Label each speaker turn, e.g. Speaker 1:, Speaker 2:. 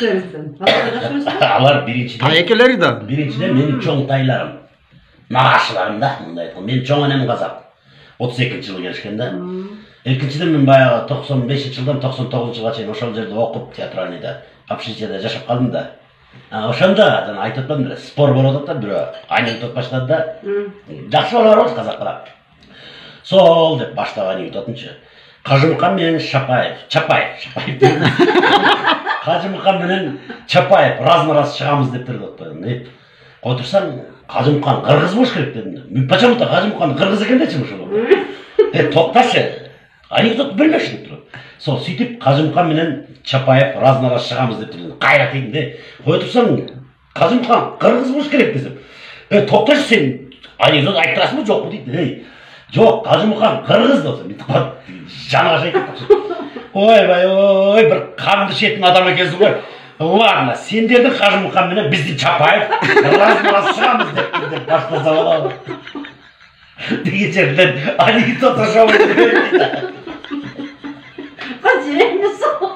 Speaker 1: Görürsün.
Speaker 2: Алар биринчиден.
Speaker 3: Тайекелери да.
Speaker 2: Биринчиден менин чоң тайларым. Нағашыларым да, мындай айтқанда. Мен чоң анем қазақ. 32 жылы келишкен да. Экинчиден мен баягы 95 жылдан 99 жылга чейин ошол жерде окуп театральныйда, общежитияда жашап калдым да. Ошондо жана айтып атпадым беле, спор болуп атат да, бирөө анекдот баштады да. Жакшы болуп барабыз казакка. Сол деп баштап анекдотунчу. Кажымхан менен Чапаев. Кажымхан менен Чапаев раз-на-раз чыгамыз деп берди атпадым. Отурсаң, Кажымхан кыргыз болуш керек дедим. Мен почему-то Кажымхан кыргыз экен дечим ошол. Токтошы. Анекдот билмеш деп туруп. Сол сүйтүп Кажымхан менен Чапаев раз-на-раз чыгамыз деп берди. Кайра дейм де. Кое турсаң, Кажымхан кыргыз болуш керек десем. Токтошы сен анекдот айтып турасыңбы жокпу дейт. Жоқ, Кажымхан кыргыз болсо, мынтип жанага жайып кетти. Ойбай, ой, бір қанды ішетін адам екенсің ғой. Ладно, сендердің Кажымхан менен біздің Чапаев раз-на-раз шығамыз деп баштаса болады. Деген жерден анекдот ашамыз деп.
Speaker 1: Қажет емес ол.